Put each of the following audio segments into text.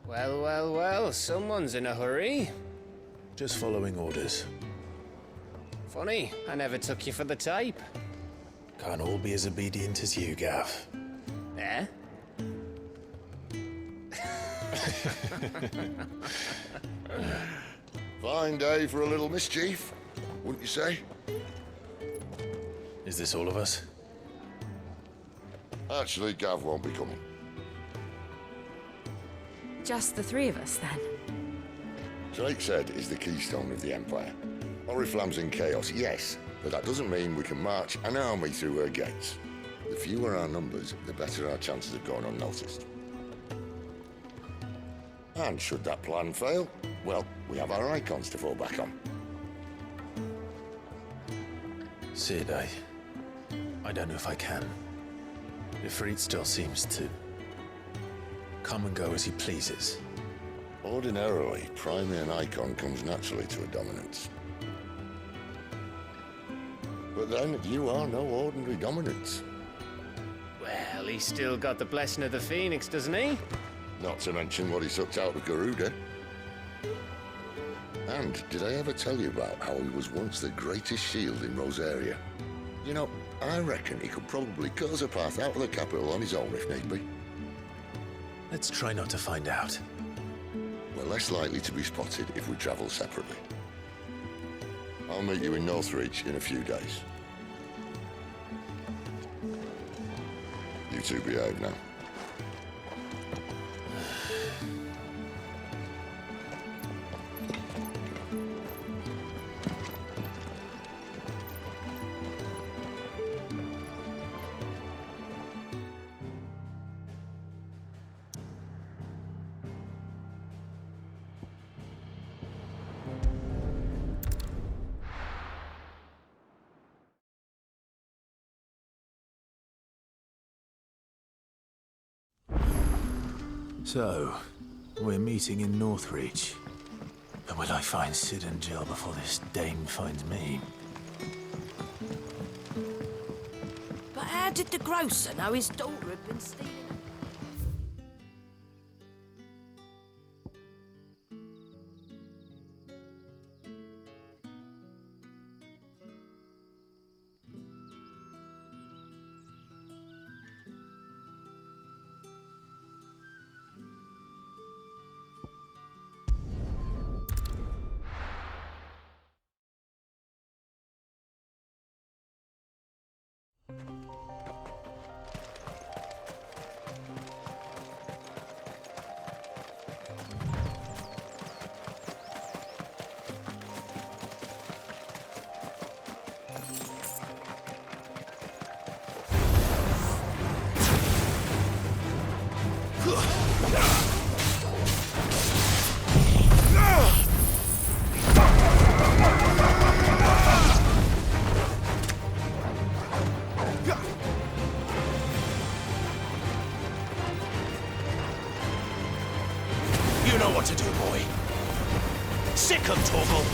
Well, well, well, someone's in a hurry. Just following orders. Funny, I never took you for the type. Can't all be as obedient as you, Gav. Eh? Fine day for a little mischief, wouldn't you say? Is this all of us? Actually, Gav won't be coming. Just the three of us, then? Drake said is the keystone of the Empire. Oriflamme's in chaos, yes, but that doesn't mean we can march an army through her gates. The fewer our numbers, the better our chances of going unnoticed. And should that plan fail, well, we have our icons to fall back on. Sid, I don't know if I can. Ifrit still seems to come and go as he pleases. Ordinarily, priming an icon comes naturally to a dominance. But then, you are no ordinary dominance. Well, he's still got the blessing of the Phoenix, doesn't he? Not to mention what he sucked out of Garuda. And did I ever tell you about how he was once the greatest shield in Rosaria? You know, I reckon he could probably cut us a path out of the capital on his own if need be. Let's try not to find out. We're less likely to be spotted if we travel separately. I'll meet you in Northreach in a few days. You two behave now. So, we're meeting in Northreach. But will I find Sid and Jill before this dame finds me? But how did the grocer know his daughter had been stealing? You know what to do, boy. Sick of Torgal.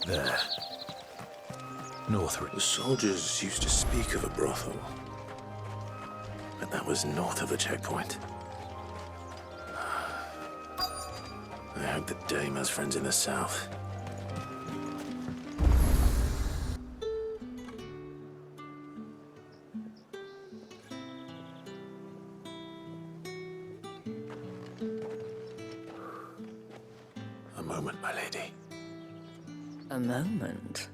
There. Northreach. The soldiers used to speak of a brothel, but that was north of the checkpoint. I hope the dame has friends in the south. A moment, my lady. A moment?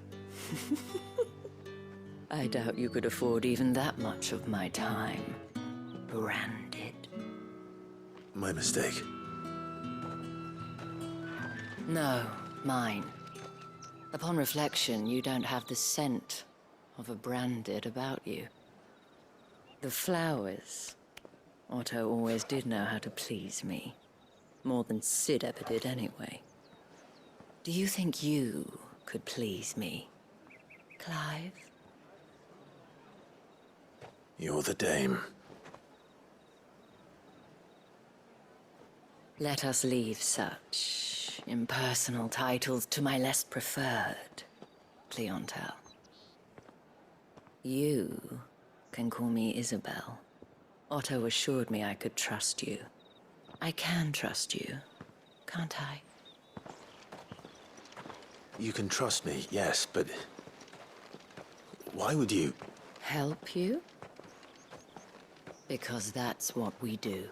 I doubt you could afford even that much of my time. Branded. My mistake. No, mine. Upon reflection, you don't have the scent of a branded about you. The flowers. Otto always did know how to please me. More than Sid ever did anyway. Do you think you could please me, Clive? You're the dame. Let us leave such impersonal titles to my less preferred, Cleontel. You can call me Isabel. Otto assured me I could trust you. I can trust you, can't I? You can trust me, yes, but... why would you... Help you? Because that's what we do.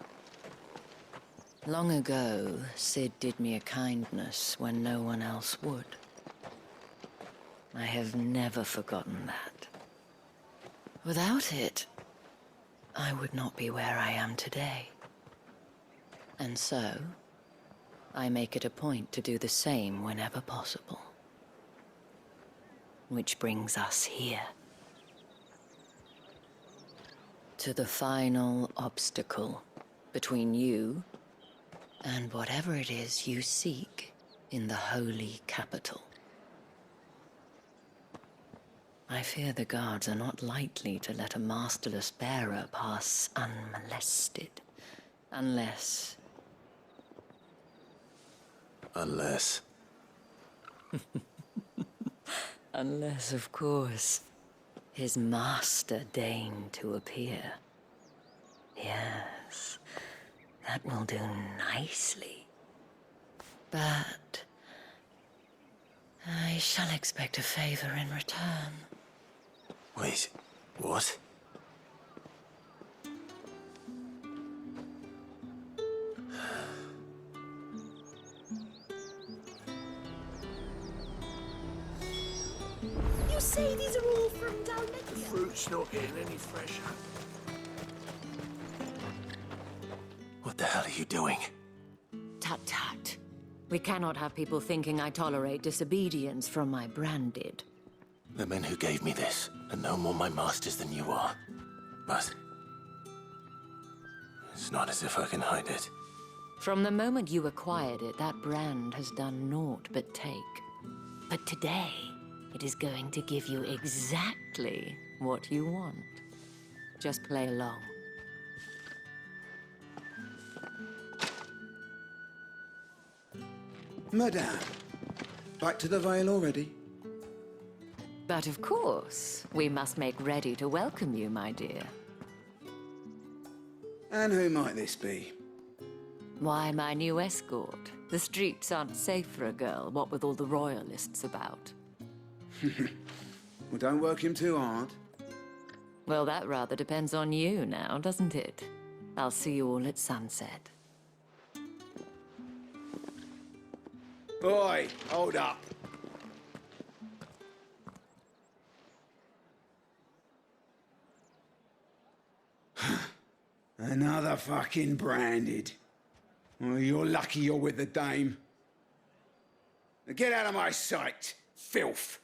Long ago, Sid did me a kindness when no one else would. I have never forgotten that. Without it, I would not be where I am today. And so, I make it a point to do the same whenever possible. Which brings us here. To the final obstacle between you and whatever it is you seek in the holy capital. I fear the guards are not likely to let a masterless bearer pass unmolested. Unless... Unless... Unless, of course, his master deigned to appear. Yes, that will do nicely. But... I shall expect a favor in return. Wait, what? You say these are all from down there? The fruit's not getting any fresher. What the hell are you doing? Tut tut. We cannot have people thinking I tolerate disobedience from my branded. The men who gave me this are no more my masters than you are. But... it's not as if I can hide it. From the moment you acquired it, that brand has done naught but take. But today, it is going to give you exactly what you want. Just play along. Madame, back to the Vale already? But of course, we must make ready to welcome you, my dear. And who might this be? Why, my new escort. The streets aren't safe for a girl, what with all the royalists about. Well, don't work him too hard. Well, that rather depends on you now, doesn't it? I'll see you all at sunset. Boy, hold up. Another fucking branded. Well, you're lucky you're with the dame. Now get out of my sight, filth.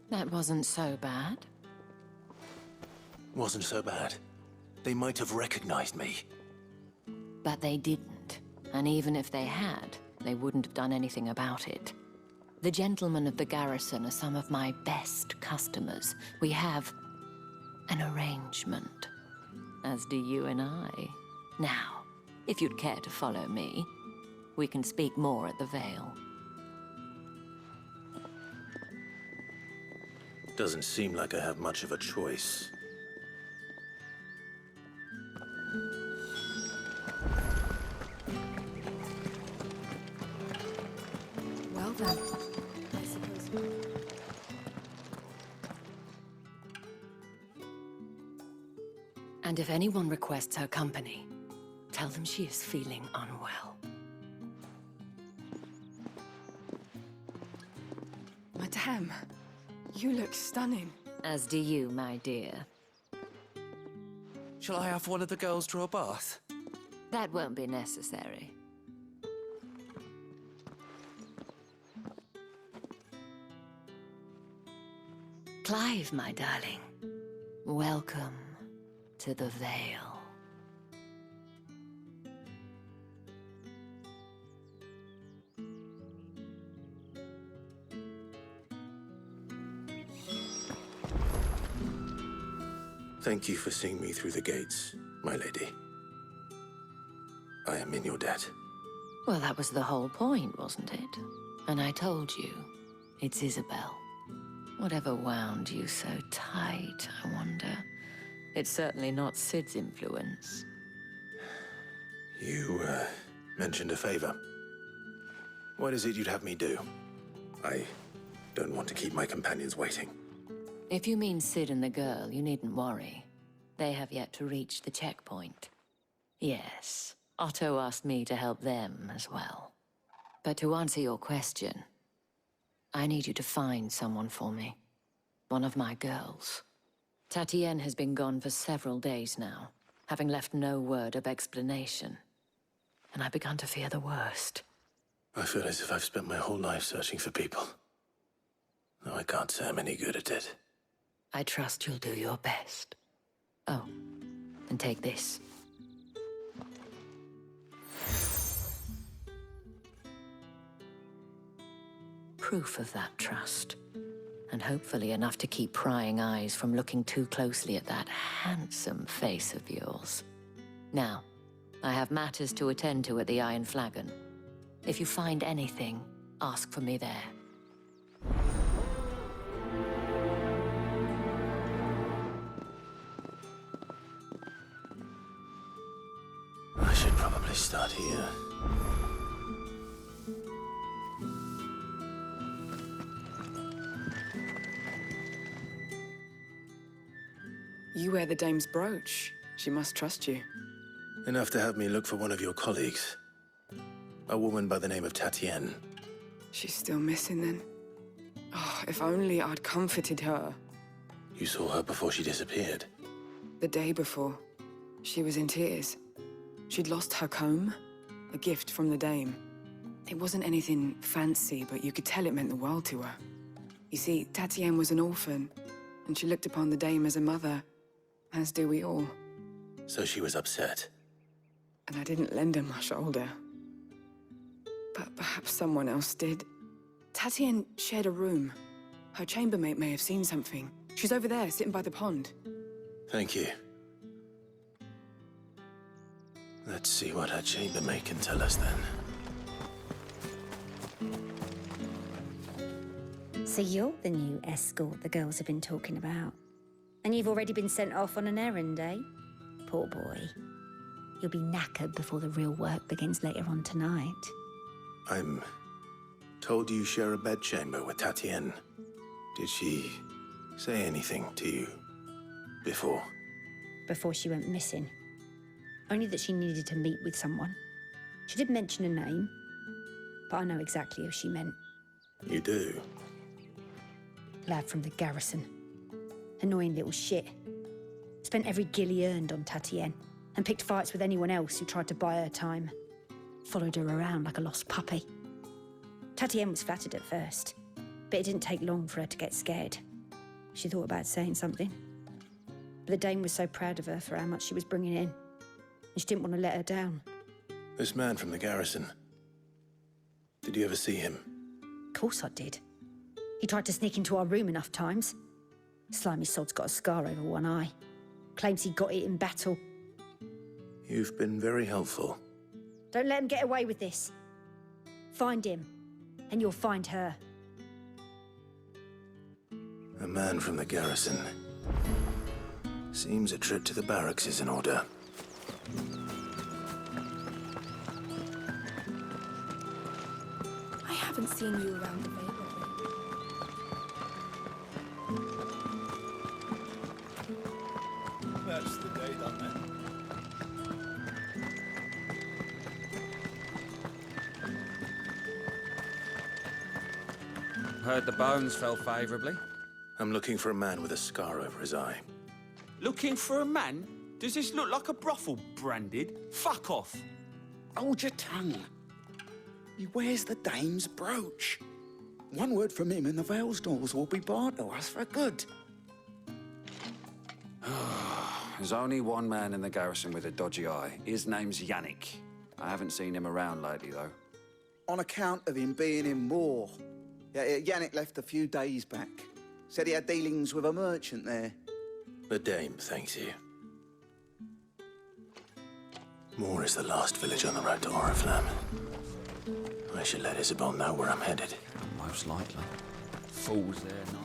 That wasn't so bad. Wasn't so bad. They might have recognized me. But they didn't. And even if they had, they wouldn't have done anything about it. The gentlemen of the garrison are some of my best customers. We have an arrangement, as do you and I. Now, if you'd care to follow me, we can speak more at the Vale. Doesn't seem like I have much of a choice. Well then, I suppose. And if anyone requests her company, tell them she is feeling unwell. Madame, you look stunning. As do you, my dear. Shall I have one of the girls draw a bath? That won't be necessary. Clive, my darling. Welcome to the Vale. Thank you for seeing me through the gates, my lady. I am in your debt. Well, that was the whole point, wasn't it? And I told you, it's Isabel. Whatever wound you so tight, I wonder. It's certainly not Sid's influence. You, mentioned a favor. What is it you'd have me do? I don't want to keep my companions waiting. If you mean Sid and the girl, you needn't worry. They have yet to reach the checkpoint. Yes, Otto asked me to help them as well. But to answer your question, I need you to find someone for me. One of my girls. Tatienne has been gone for several days now, having left no word of explanation. And I've begun to fear the worst. I feel as if I've spent my whole life searching for people. Though I can't say I'm any good at it. I trust you'll do your best. Oh, and take this. Proof of that trust. And hopefully enough to keep prying eyes from looking too closely at that handsome face of yours. Now, I have matters to attend to at the Iron Flagon. If you find anything, ask for me there. I should probably start here. You wear the dame's brooch. She must trust you. Enough to have me look for one of your colleagues. A woman by the name of Tatienne. She's still missing then. Oh, if only I'd comforted her. You saw her before she disappeared. The day before, she was in tears. She'd lost her comb, a gift from the dame. It wasn't anything fancy, but you could tell it meant the world to her. You see, Tatienne was an orphan, and she looked upon the dame as a mother, as do we all. So she was upset. And I didn't lend her my shoulder. But perhaps someone else did. Tatienne shared a room. Her chambermaid may have seen something. She's over there, sitting by the pond. Thank you. Let's see what her chambermaid can tell us then. So you're the new escort the girls have been talking about. And you've already been sent off on an errand, eh? Poor boy. You'll be knackered before the real work begins later on tonight. I'm told you share a bedchamber with Tatienne. Did she say anything to you before? Before she went missing. Only that she needed to meet with someone. She did mention a name, but I know exactly who she meant. You do? Lad from the garrison. Annoying little shit. Spent every guil he earned on Tatienne, and picked fights with anyone else who tried to buy her time. Followed her around like a lost puppy. Tatienne was flattered at first, but it didn't take long for her to get scared. She thought about saying something. But the dame was so proud of her for how much she was bringing in, and she didn't want to let her down. This man from the garrison. Did you ever see him? Of course I did. He tried to sneak into our room enough times. Slimy sod's got a scar over one eye. Claims he got it in battle. You've been very helpful. Don't let him get away with this. Find him, and you'll find her. A man from the garrison. Seems a trip to the barracks is in order. I haven't seen you around the Vale lately. That's the day, done then. Heard the bones fell favourably. I'm looking for a man with a scar over his eye. Looking for a man? Does this look like a brothel, Branded? Fuck off! Hold your tongue. He wears the dame's brooch. One word from him and the Vale's doors will be barred to us for good. There's only one man in the garrison with a dodgy eye. His name's Yannick. I haven't seen him around lately, though. On account of him being in war. Yeah, Yannick left a few days back. Said he had dealings with a merchant there. The Dame thanks you. Moore is the last village on the road to Oriflamme. I should let Isabel know where I'm headed. Most likely. Fools there, now.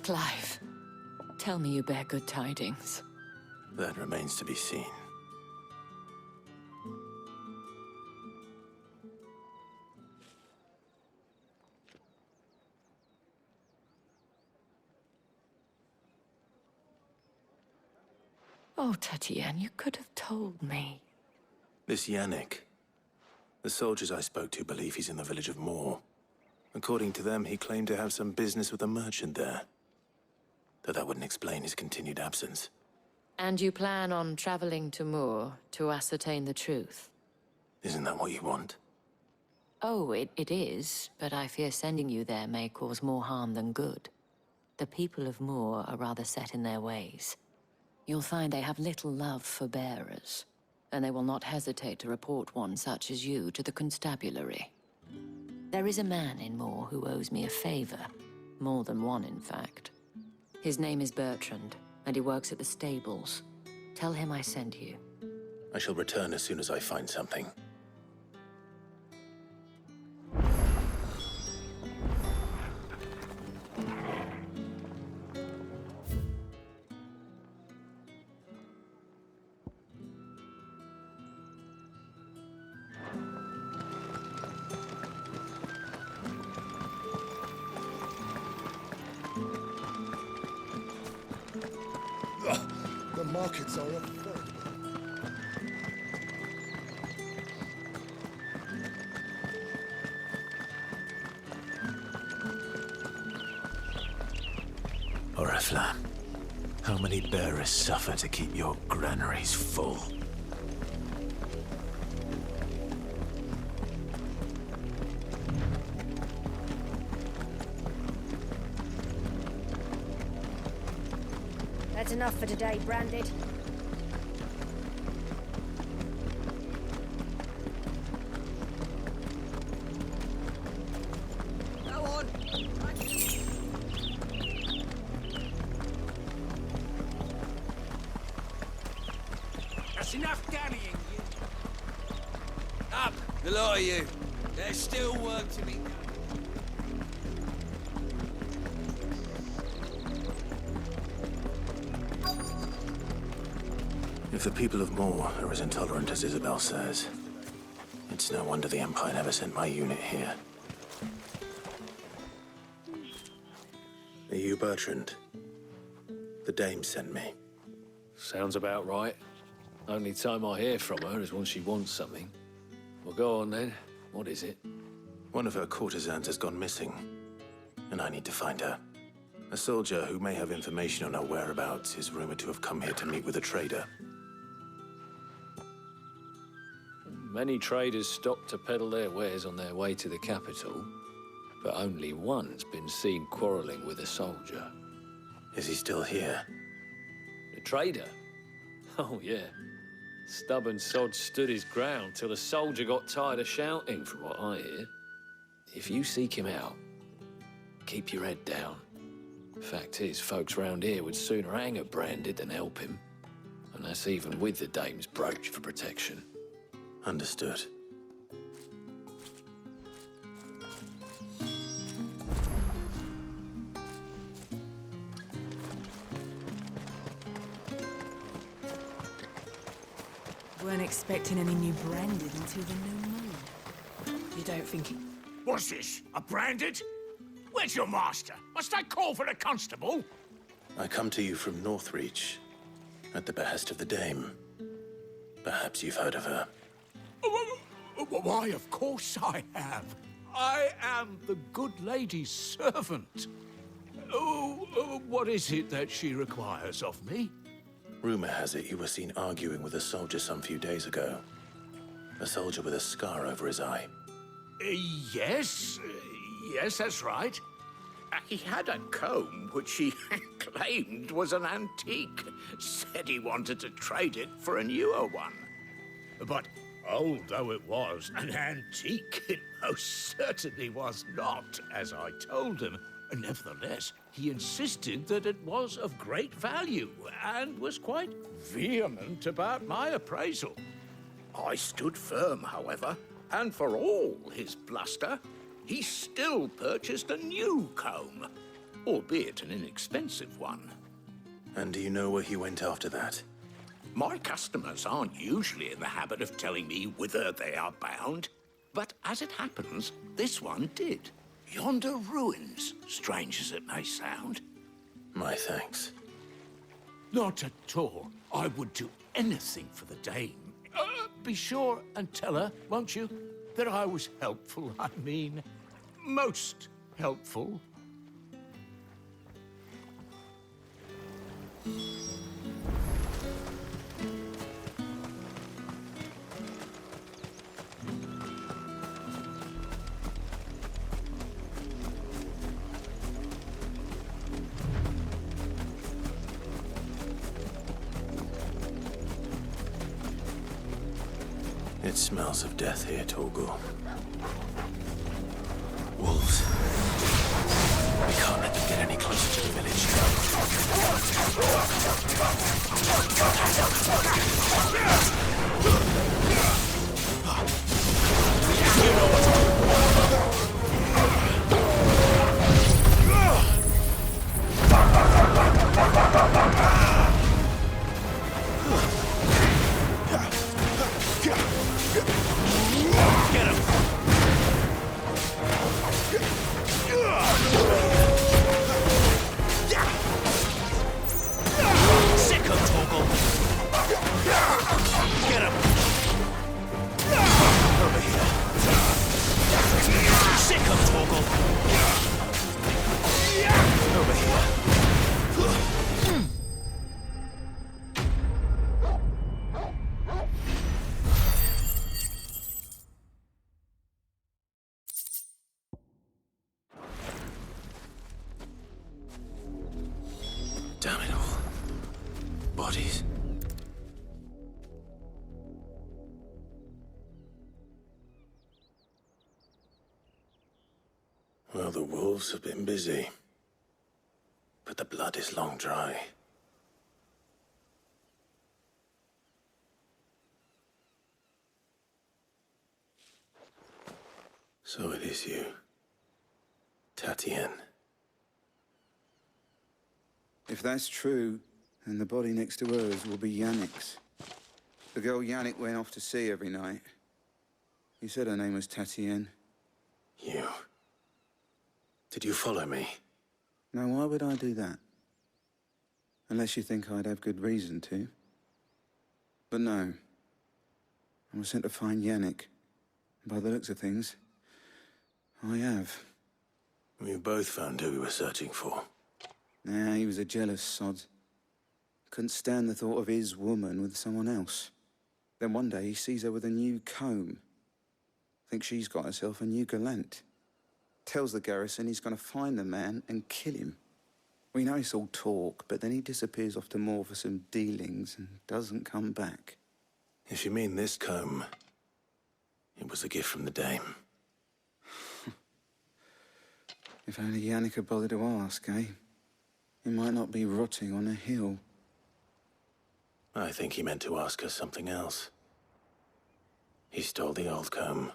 Clive, tell me you bear good tidings. That remains to be seen. Oh, Tatienne, you could have told me. This Yannick. The soldiers I spoke to believe he's in the village of Moore. According to them, he claimed to have some business with a merchant there. Though that wouldn't explain his continued absence. And you plan on traveling to Moore to ascertain the truth? Isn't that what you want? Oh, it is, but I fear sending you there may cause more harm than good. The people of Moore are rather set in their ways. You'll find they have little love for bearers, and they will not hesitate to report one such as you to the constabulary. There is a man in Moore who owes me a favor. More than one, in fact. His name is Bertrand, and he works at the stables. Tell him I sent you. I shall return as soon as I find something. The markets are afoot. Oriflamme, how many bearers suffer to keep your granaries full? That's enough for today, Branded. Go on. That's enough dallying, you. Up, the lot of you. There's still work to be done. If the people of Moore are as intolerant as Isabel says, it's no wonder the Empire never sent my unit here. Are you Bertrand? The Dame sent me. Sounds about right. Only time I hear from her is when she wants something. Well, go on then. What is it? One of her courtesans has gone missing, and I need to find her. A soldier who may have information on her whereabouts is rumored to have come here to meet with a trader. Many traders stop to peddle their wares on their way to the capital, but only one's been seen quarreling with a soldier. Is he still here? The trader? Oh, yeah. Stubborn sod stood his ground till the soldier got tired of shouting, from what I hear. If you seek him out, keep your head down. Fact is, folks round here would sooner hang a Branded than help him. And that's even with the Dame's brooch for protection. Understood. Weren't expecting any new Branded until the new moon. You don't think it... What's this? A Branded? Where's your master? Must I call for the constable? I come to you from Northreach, at the behest of the Dame. Perhaps you've heard of her. Why, of course I have. I am the good lady's servant. What is it that she requires of me? Rumor has it you were seen arguing with a soldier some few days ago. A soldier with a scar over his eye. Yes, that's right. He had a comb which he claimed was an antique. Said he wanted to trade it for a newer one. But old though it was, an antique it most certainly was not, as I told him. Nevertheless, he insisted that it was of great value and was quite vehement about my appraisal. I stood firm, however, and for all his bluster, he still purchased a new comb, albeit an inexpensive one. And do you know where he went after that? My customers aren't usually in the habit of telling me whither they are bound, but as it happens, this one did. Yonder ruins, strange as it may sound. My thanks. Not at all. I would do anything for the dame. Be sure and tell her, won't you, that I was helpful. I mean, most helpful. It smells of death here, Torgal. Wolves. We can't let them get any closer to the Damn it all. Bodies. Well, the wolves have been busy. But the blood is long dry. So it is you, Tatien. If that's true, then the body next to hers will be Yannick's. The girl Yannick went off to sea every night. He said her name was Tatien. You... Did you follow me? Now, why would I do that? Unless you think I'd have good reason to. But no. I was sent to find Yannick. By the looks of things, I have. We both found who we were searching for. Nah, he was a jealous sod. Couldn't stand the thought of his woman with someone else. Then one day he sees her with a new comb. Thinks she's got herself a new gallant. Tells the garrison he's going to find the man and kill him. We know it's all talk, but then he disappears off to Moor for some dealings and doesn't come back. If you mean this comb, it was a gift from the dame. If only Yannick had bothered to ask, eh? He might not be rotting on a hill. I think he meant to ask her something else. He stole the old comb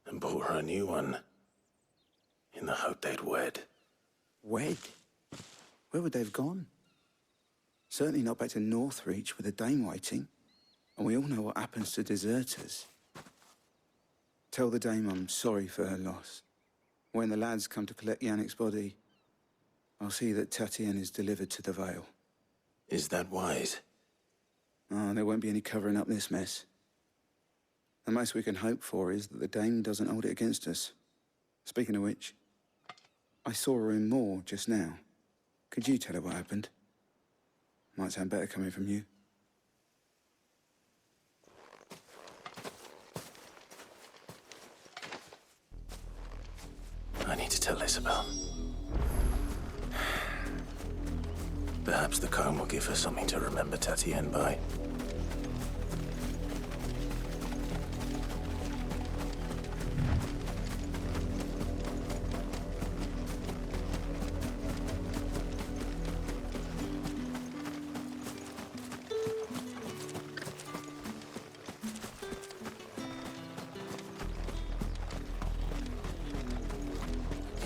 and bought her a new one in the hope they'd wed. Wed? Where would they have gone? Certainly not back to Northreach with a dame waiting. And we all know what happens to deserters. Tell the dame I'm sorry for her loss. When the lads come to collect Yannick's body, I'll see that Tatien is delivered to the Vale. Is that wise? Oh, there won't be any covering up this mess. The most we can hope for is that the dame doesn't hold it against us. Speaking of which, I saw her in Moor just now. Could you tell her what happened? Might sound better coming from you. I need to tell Isabel. Perhaps the comb will give her something to remember Tatienne by.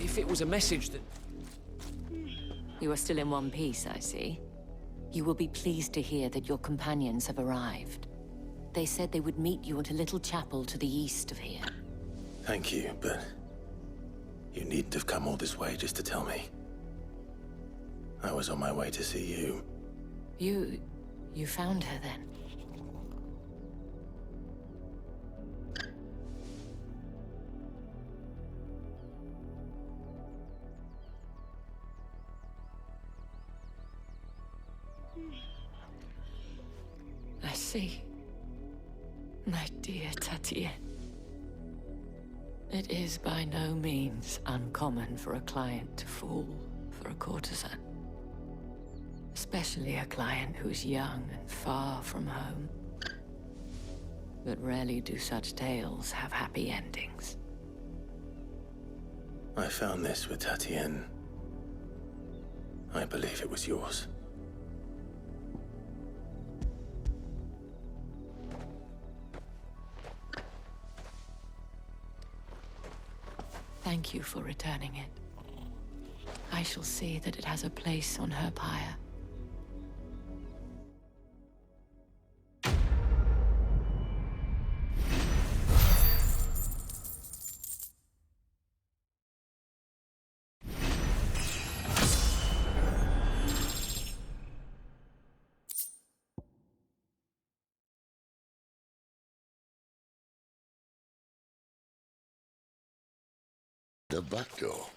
If it was a message that... You are still in one piece, I see. You will be pleased to hear that your companions have arrived. They said they would meet you at a little chapel to the east of here. Thank you, but you needn't have come all this way just to tell me. I was on my way to see you. You found her then? I see. My dear Tatienne. It is by no means uncommon for a client to fall for a courtesan. Especially a client who's young and far from home. But rarely do such tales have happy endings. I found this with Tatienne. I believe it was yours. Thank you for returning it. I shall see that it has a place on her pyre. The back door.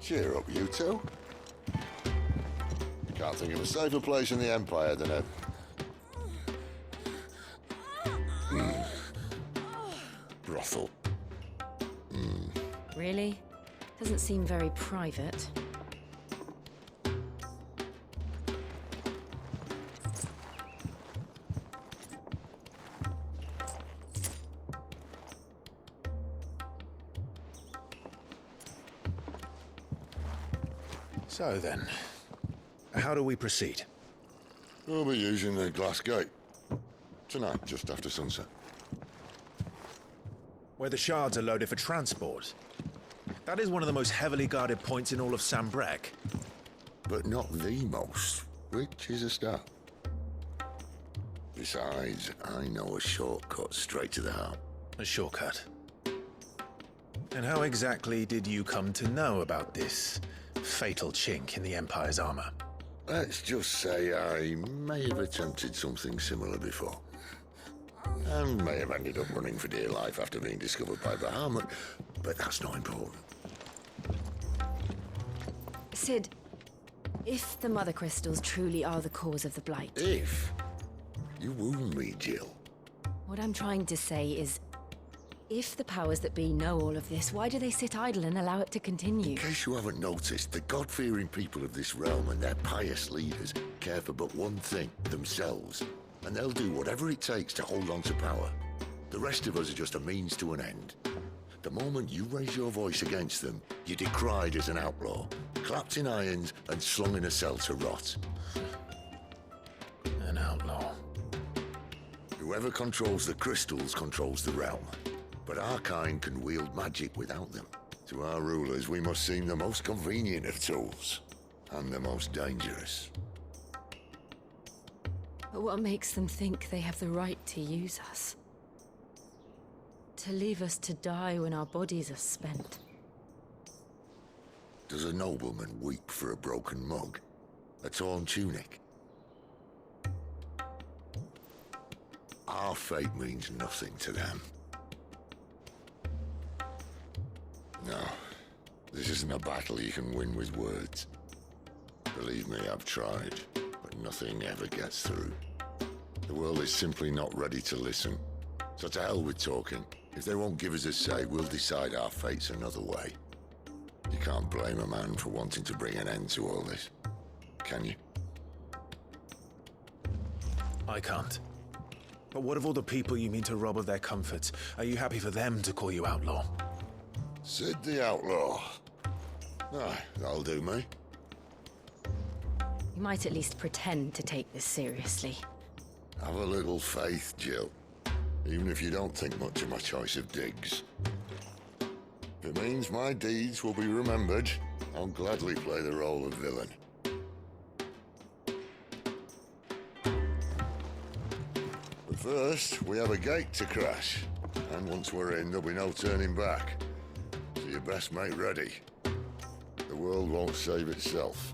Cheer up, you two. Can't think of a safer place in the Empire than a... brothel. Really? Doesn't seem very private. So then, how do we proceed? We'll be using the glass gate. Tonight, just after sunset. Where the shards are loaded for transport. That is one of the most heavily guarded points in all of Sambrec. But not the most, which is a start. Besides, I know a shortcut straight to the heart. A shortcut? And how exactly did you come to know about this fatal chink in the Empire's armor? Let's just say I may have attempted something similar before. And may have ended up running for dear life after being discovered by Bahamut, but that's not important. Sid, if the Mother Crystals truly are the cause of the Blight... If? You wound me, Jill. What I'm trying to say is, If the powers that be know all of this, why do they sit idle and allow it to continue? In case you haven't noticed, the God-fearing people of this realm and their pious leaders care for but one thing, themselves. And they'll do whatever it takes to hold on to power. The rest of us are just a means to an end. The moment you raise your voice against them, you're decried as an outlaw, clapped in irons and slung in a cell to rot. An outlaw. Whoever controls the crystals controls the realm. But our kind can wield magic without them. To our rulers, we must seem the most convenient of tools, and the most dangerous. But what makes them think they have the right to use us? To leave us to die when our bodies are spent? Does a nobleman weep for a broken mug? A torn tunic? Our fate means nothing to them. No, this isn't a battle you can win with words. Believe me, I've tried, but nothing ever gets through. The world is simply not ready to listen. So to hell with talking. If they won't give us a say, we'll decide our fates another way. You can't blame a man for wanting to bring an end to all this, can you? I can't. But what of all the people you mean to rob of their comforts? Are you happy for them to call you outlaw? Sid the Outlaw. Aye, that'll do me. You might at least pretend to take this seriously. Have a little faith, Jill. Even if you don't think much of my choice of digs. If it means my deeds will be remembered, I'll gladly play the role of villain. But first, we have a gate to crash. And once we're in, there'll be no turning back. So you best make ready. The world won't save itself.